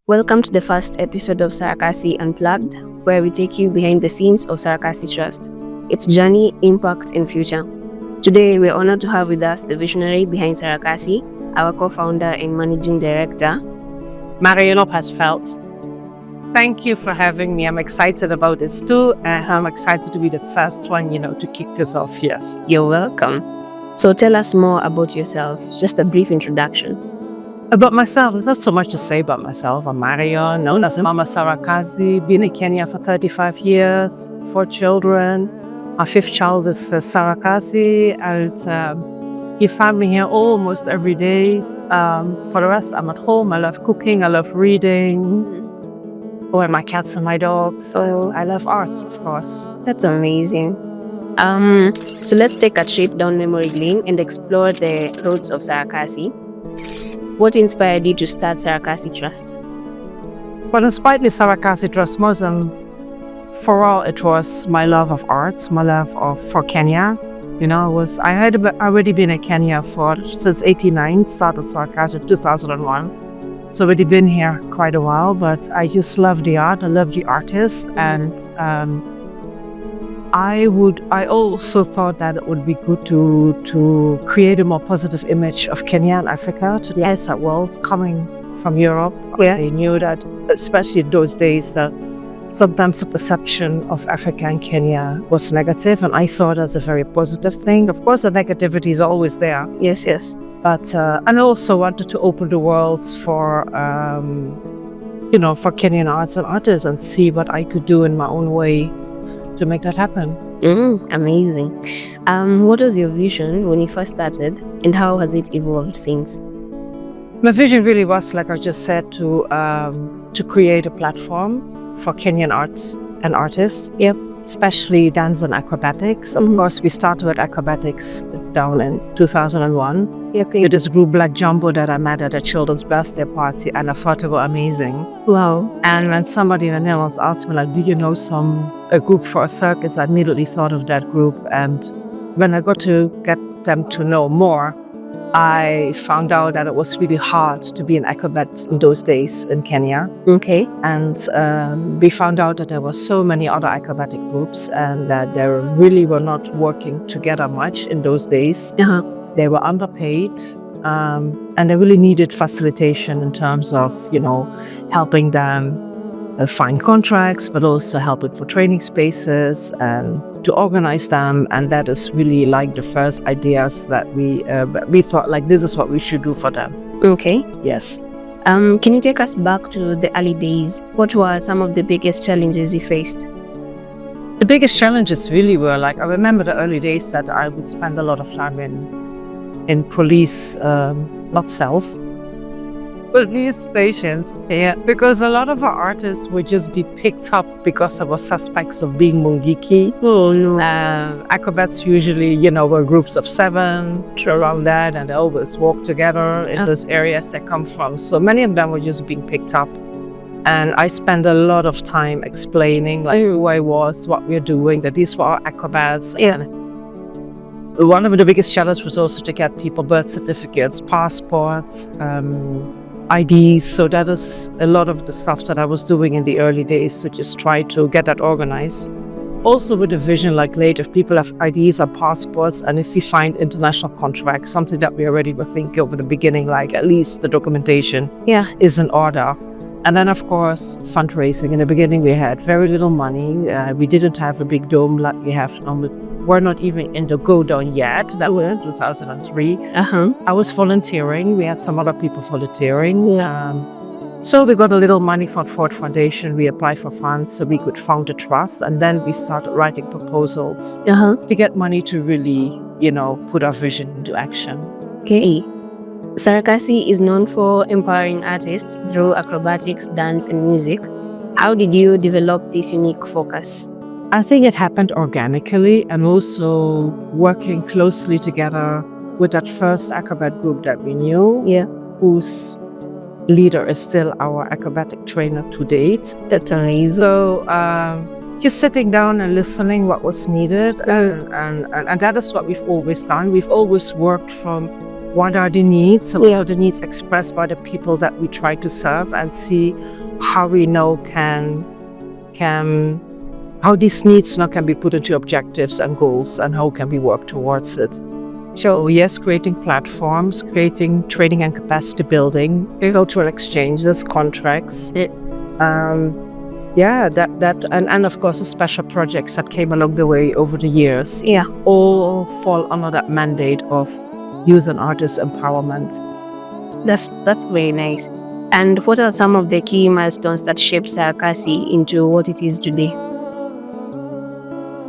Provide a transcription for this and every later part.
Welcome to the first episode of Sarakasi Unplugged, where we take you behind the scenes of Sarakasi Trust, its journey, impact, and future. Today, we're honored to have with us the visionary behind Sarakasi, our co-founder and managing director, Marion has felt. Thank you for having me. I'm excited about this too, and I'm excited to be the first one, to kick this off. Yes. You're welcome. So tell us more about yourself, just a brief introduction. About myself, there's not so much to say about myself. I'm Marion, known as Mama Sarakasi, been in Kenya for 35 years, 4 children. Our 5th child is Sarakasi, and give family here almost every day. For the rest, I'm at home. I love cooking, I love reading, and my cats and my dogs. So I love arts, of course. That's amazing. So let's take a trip down memory lane and explore the roots of Sarakasi. What inspired you to start Sarakasi Trust? What inspired me Sarakasi Trust more than for all, it was my love of arts, my love for Kenya. I had already been in Kenya since '89, started Sarakasi in 2001. So already been here quite a while, but I just love the art, I love the artists, and I also thought that it would be good to create a more positive image of Kenya and Africa to the outside world coming from Europe. Yeah. They knew that, especially in those days, that sometimes the perception of Africa and Kenya was negative, and I saw it as a very positive thing. Of course, the negativity is always there. Yes. But and I also wanted to open the world for Kenyan arts and artists and see what I could do in my own way to make that happen. Amazing. What was your vision when you first started, and how has it evolved since? My vision really was, like I just said, to create a platform for Kenyan arts and artists. Yep. Especially dance and acrobatics. Of course, we started with acrobatics down in 2001. Okay. With this group Black Jumbo that I met at a children's birthday party, and I thought they were amazing. Wow. And when somebody in the Netherlands asked me, do you know a group for a circus, I immediately thought of that group. And when I got to get them to know more, I found out that it was really hard to be an acrobat in those days in Kenya. Okay. And we found out that there were so many other acrobatic groups and that they really were not working together much in those days. Uh-huh. They were underpaid, and they really needed facilitation in terms of, helping them find contracts, but also helping for training spaces and to organize them. And that is really like the first ideas that we thought, like, this is what we should do for them. Okay. Yes. Can you take us back to the early days? What were some of the biggest challenges you faced? The biggest challenges really were, I remember the early days that I would spend a lot of time in police, not cells, police stations. Yeah. Because a lot of our artists would just be picked up because they were suspects of being mungiki. Oh no. Acrobats usually, were groups of 7 around that, and they always walk together in those areas they come from. So many of them were just being picked up. And I spent a lot of time explaining who I was, what we're doing, that these were our acrobats. Yeah. One of the biggest challenges was also to get people birth certificates, passports, IDs. So that is a lot of the stuff that I was doing in the early days to just try to get that organized. Also with a vision, later, if people have IDs or passports, and if we find international contracts, something that we already were thinking over the beginning, at least the documentation is in order. And then, of course, fundraising. In the beginning, we had very little money. We didn't have a big dome like we have now. We're not even in the go-down yet. That was in 2003. Uh-huh. I was volunteering. We had some other people volunteering. So we got a little money from Ford Foundation. We applied for funds so we could found a trust. And then we started writing proposals to get money to really, put our vision into action. Okay. Sarakasi is known for empowering artists through acrobatics, dance, and music. How did you develop this unique focus? I think it happened organically, and also working closely together with that first acrobat group that we knew, whose leader is still our acrobatic trainer to date. That's amazing. So just sitting down and listening what was needed, and that is what we've always done. We've always worked from what are the needs, what are the needs expressed by the people that we try to serve, and see how we now can how these needs now can be put into objectives and goals, and how can we work towards it. So yes, creating platforms, creating training and capacity building, cultural exchanges, contracts. And of course the special projects that came along the way over the years. Yeah. All fall under that mandate of youth and artist empowerment. That's very nice. And what are some of the key milestones that shaped Sarakasi into what it is today?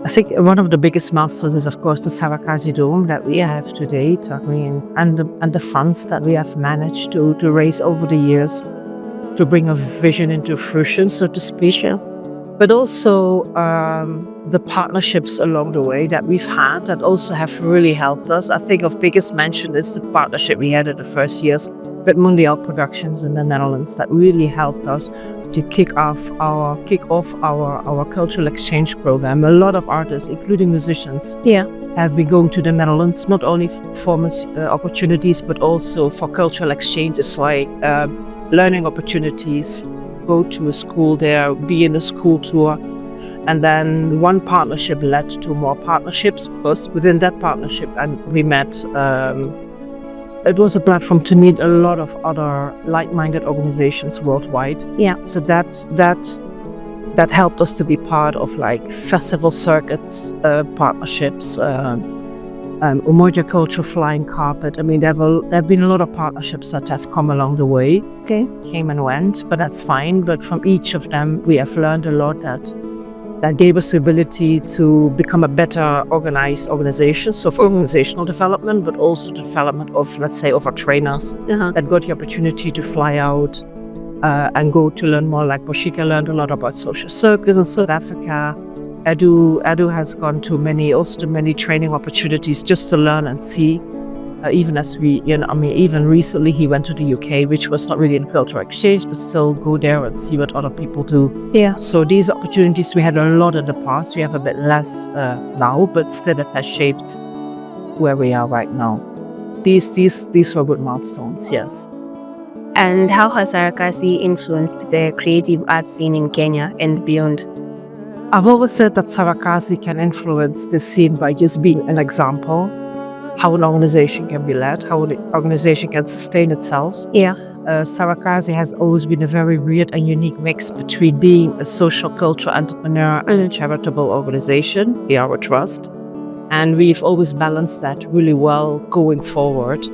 I think one of the biggest milestones is, of course, the Sarakasi Dome that we have to date. I mean, and the funds that we have managed to raise over the years to bring a vision into fruition, so to speak. But also the partnerships along the way that we've had that also have really helped us. I think of biggest mention is the partnership we had in the first years with Mondial Productions in the Netherlands that really helped us to kick off our cultural exchange program. A lot of artists, including musicians, have been going to the Netherlands, not only for performance opportunities, but also for cultural exchanges like learning opportunities, go to a school there, be in a school tour. And then one partnership led to more partnerships, because within that partnership, and we met, it was a platform to meet a lot of other like-minded organizations worldwide. Yeah. So that helped us to be part of like festival circuits, partnerships, Umoja Culture Flying Carpet. I mean, there have been a lot of partnerships that have come along the way. Okay. Came and went, but that's fine. But from each of them, we have learned a lot that gave us the ability to become a better organized organization. So for organizational development, but also the development of, let's say, of our trainers that got the opportunity to fly out and go to learn more. Like Boshika learned a lot about social circus in South Africa. Edu has gone to many training opportunities just to learn and see. Even recently he went to the UK, which was not really in cultural exchange, but still go there and see what other people do. Yeah. So these opportunities we had a lot in the past. We have a bit less now, but still it has shaped where we are right now. These were good milestones, yes. And how has Sarakasi influenced the creative arts scene in Kenya and beyond? I've always said that Sarakasi can influence the scene by just being an example. How an organization can be led, how the organization can sustain itself. Yeah. Sarakasi has always been a very weird and unique mix between being a social cultural entrepreneur and a charitable organization, we are a trust. And we've always balanced that really well going forward.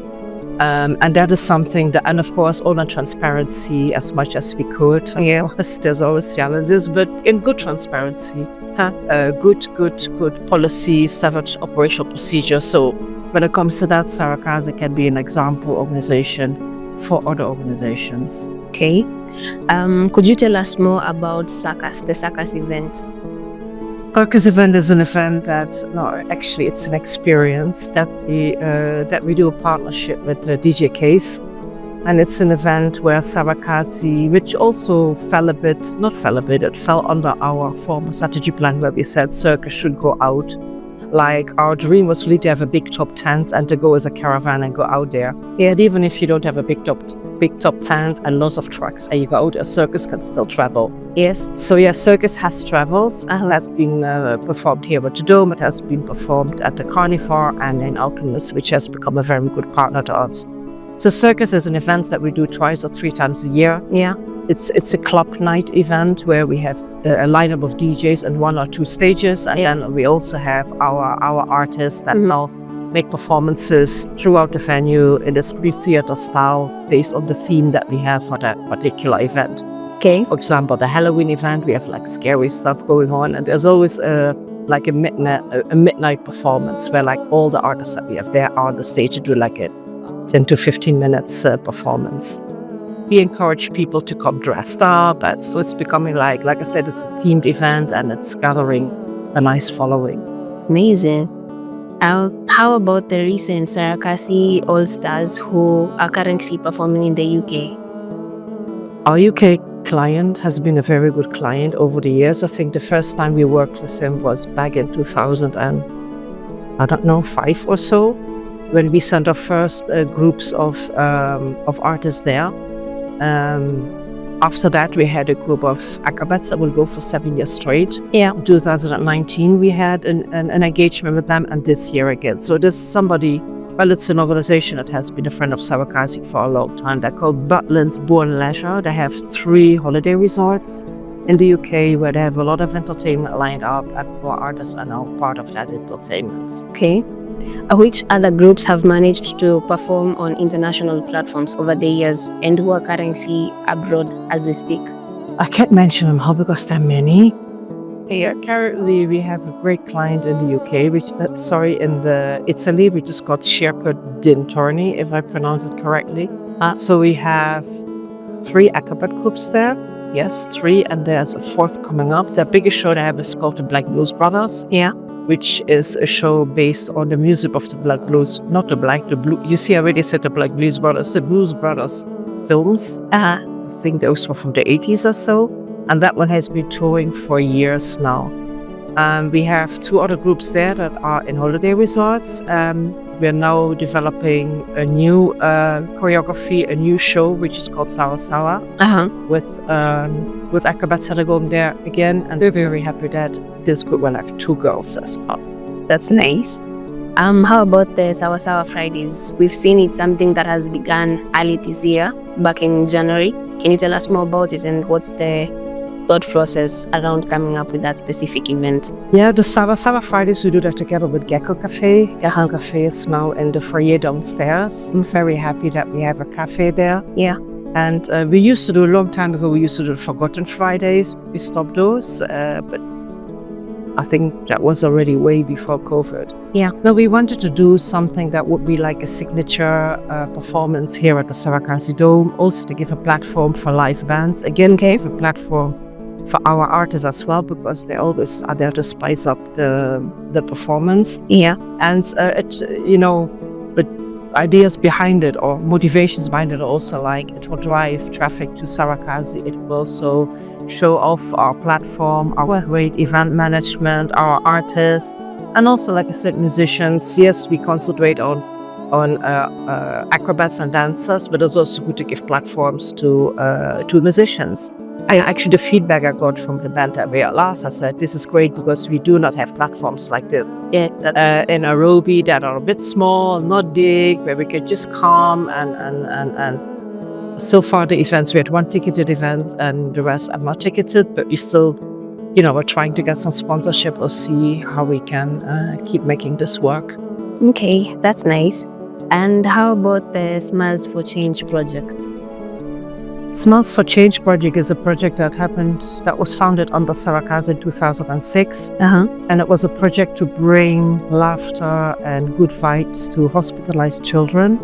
And that is something that, and of course, all on transparency as much as we could. Yeah, there's always challenges, but in good transparency, good policies, savage operational procedures. So when it comes to that, Sarakasi can be an example organization for other organizations. Okay. Could you tell us more about the Sarakasi event? Sarakasi event is an event actually it's an experience that we do a partnership with DJ Case. And it's an event where Sarakasi, which also it fell under our former strategy plan where we said circus should go out. Like our dream was really to have a big top tent and to go as a caravan and go out there. Yeah, and even if you don't have a big top tent and lots of trucks and you go out, a circus can still travel. Yes. So yeah, circus has traveled and has been performed here at the Dome. It has been performed at the Carnivore and in Alchemist, which has become a very good partner to us. So circus is an event that we do twice or three times a year. Yeah. It's a club night event where we have a lineup of DJs and one or two stages, and then we also have our artists that now make performances throughout the venue in a street theater style based on the theme that we have for that particular event. Okay. For example, the Halloween event, we have like scary stuff going on, and there's always a midnight performance where like all the artists that we have there are on the stage to do like a 10 to 15 minutes performance. We encourage people to come dressed up, and so it's becoming like I said, it's a themed event and it's gathering a nice following. Amazing. How about the recent Sarakasi All-Stars who are currently performing in the UK? Our UK client has been a very good client over the years. I think the first time we worked with him was back in 2005 or so. when we sent our first groups of artists there. After that, we had a group of acrobats that will go for 7 years straight. Yeah. In 2019, we had an engagement with them, and this year again. So there's somebody, well, it's an organization that has been a friend of Sarakasi for a long time. They're called Butlins Born Leisure. They have 3 holiday resorts in the UK where they have a lot of entertainment lined up, and our artists are now part of that entertainment. Okay. Which other groups have managed to perform on international platforms over the years and who are currently abroad as we speak? I can't mention them all because there are many. Yeah, currently we have a great client in the UK, in the Italy, which is called Sherpa Dintorni, if I pronounce it correctly. So we have 3 acrobat groups there. Yes, 3, and there's a 4th coming up. The biggest show they have is called the Black Blues Brothers. Yeah. Which is a show based on the music of the Black Blues, not the Blue. You see, I already said the Black Blues Brothers, the Blues Brothers films. I think those were from the 80s or so. And that one has been touring for years now. We have 2 other groups there that are in holiday resorts. We're now developing a new choreography, a new show, which is called Sawa with acrobats that are going there again. And we're very happy that this group will have 2 girls as well. That's nice. How about the Sawa Fridays? We've seen it's something that has begun early this year, back in January. Can you tell us more about it and what's the thought process around coming up with that specific event? Yeah, the Sawa Fridays, we do that together with Gecko Cafe. Gecko Cafe is now in the foyer downstairs. I'm very happy that we have a cafe there. Yeah. And we used to do, a long time ago, we used to do Forgotten Fridays. We stopped those, but I think that was already way before COVID. Yeah. No, we wanted to do something that would be like a signature performance here at the Sarakasi Dome, also to give a platform for live bands. Again, give a platform for our artists as well, because they always are there to spice up the performance. Yeah. And but ideas behind it or motivations behind it also, like it will drive traffic to Sarakasi. It will also show off our platform, our great event management, our artists, and also, like I said, musicians. Yes, we concentrate on acrobats and dancers, but it's also good to give platforms to musicians. Actually, the feedback I got from the band that we are last, I said, this is great because we do not have platforms like this in Nairobi that are a bit small, not big, where we could just come and so far the events, we had 1 ticketed event and the rest are not ticketed, but we still, we're trying to get some sponsorship or see how we can keep making this work. Okay, that's nice. And how about the Smiles for Change project? Smiles for Change project is a project that was founded under Sarakasi in 2006. And it was a project to bring laughter and good vibes to hospitalized children.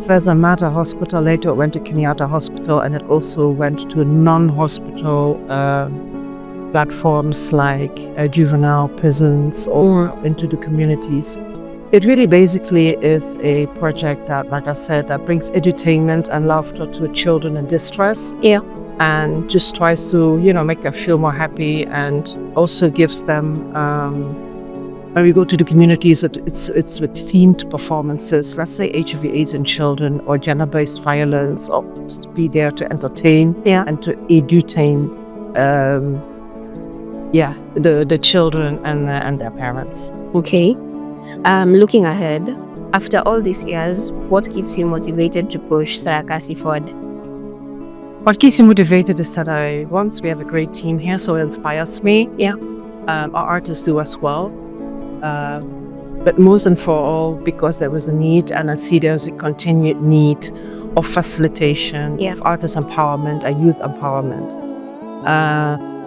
There's a Mata Hospital, later it went to Kenyatta Hospital, and it also went to non-hospital platforms like juvenile prisons or into the communities. It really basically is a project that, like I said, that brings edutainment and laughter to children in distress. Yeah. And just tries to, make them feel more happy, and also gives them, when we go to the communities, it's with themed performances. Let's say HIV/AIDS in children or gender-based violence, or just to be there to entertain and to edutain, the children and their parents. Okay. Looking ahead, after all these years, what keeps you motivated to push Sarakasi forward? What keeps me motivated is that we have a great team here, so it inspires me. Yeah. Our artists do as well. But most and for all, because there was a need, and I see there's a continued need of facilitation, of artist empowerment and youth empowerment.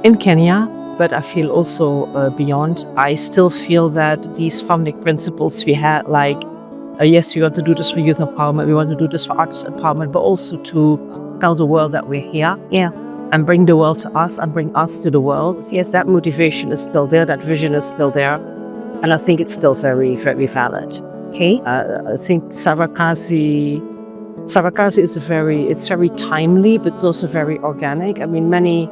In Kenya, but I feel also beyond. I still feel that these founding principles we had, like, yes, we want to do this for youth empowerment, we want to do this for artist empowerment, but also to tell the world that we're here. Yeah. And bring the world to us and bring us to the world. Yes, that motivation is still there, that vision is still there. And I think it's still very, very valid. Okay. I think Sarakasi is it's very timely, but also very organic. I mean, many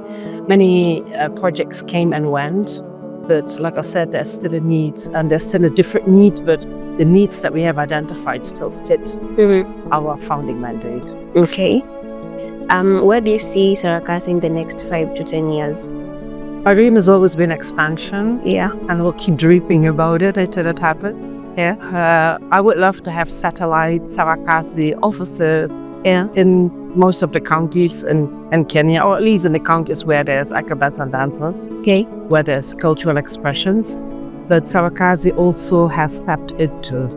projects came and went, But like I said, there's still a need, and there's still a different need, but the needs that we have identified still fit our founding mandate. Okay. Where do you see Sarakasi in the next 5 to 10 years? Our dream has always been expansion. Yeah. And we'll keep dreaming about it until it happens. Yeah. I would love to have satellite Sarakasi offices in most of the counties in Kenya, or at least in the counties where there's acrobats and dancers, Okay. where there's cultural expressions. But Sarakasi also has stepped into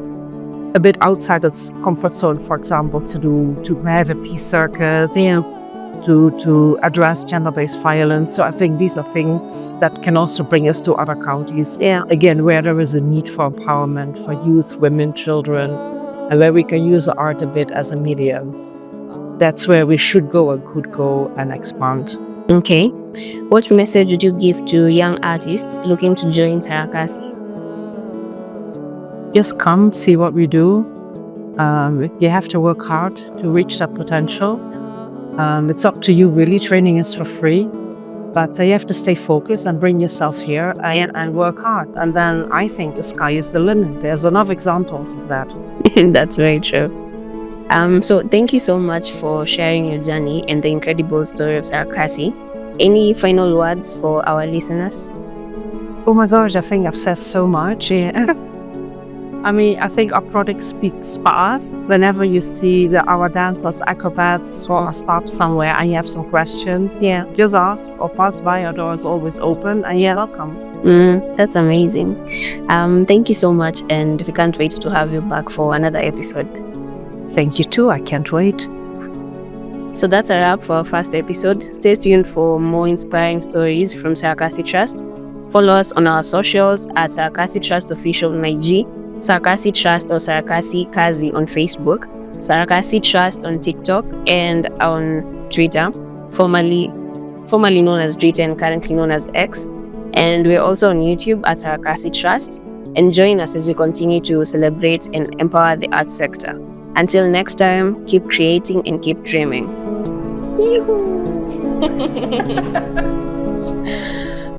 a bit outside its comfort zone, for example, to have a peace circus, to address gender-based violence. So I think these are things that can also bring us to other counties. Yeah. Again, where there is a need for empowerment for youth, women, children, and where we can use the art a bit as a medium. That's where we should go and could go and expand. Okay. What message would you give to young artists looking to join Sarakasi? Just come, see what we do. You have to work hard to reach that potential. It's up to you, really. Training is for free. But you have to stay focused and bring yourself here and work hard. And then I think the sky is the limit. There's enough examples of that. That's very true. So thank you so much for sharing your journey and the incredible story of Sarakasi. Any final words for our listeners? Oh my gosh, I think I've said so much. Yeah. I mean, I think our product speaks for us. Whenever you see our dancers, acrobats, or stop somewhere and you have some questions, just ask or pass by. Our door is always open, and welcome. That's amazing. Thank you so much, and we can't wait to have you back for another episode. Thank you too. I can't wait. So that's a wrap for our first episode. Stay tuned for more inspiring stories from Sarakasi Trust. Follow us on our socials at Sarakasi Trust Official on IG, Sarakasi Trust or Sarakasi Kazi on Facebook, Sarakasi Trust on TikTok and on Twitter, formerly known as Twitter and currently known as X. And we're also on YouTube at Sarakasi Trust. And join us as we continue to celebrate and empower the arts sector. Until next time, keep creating and keep dreaming.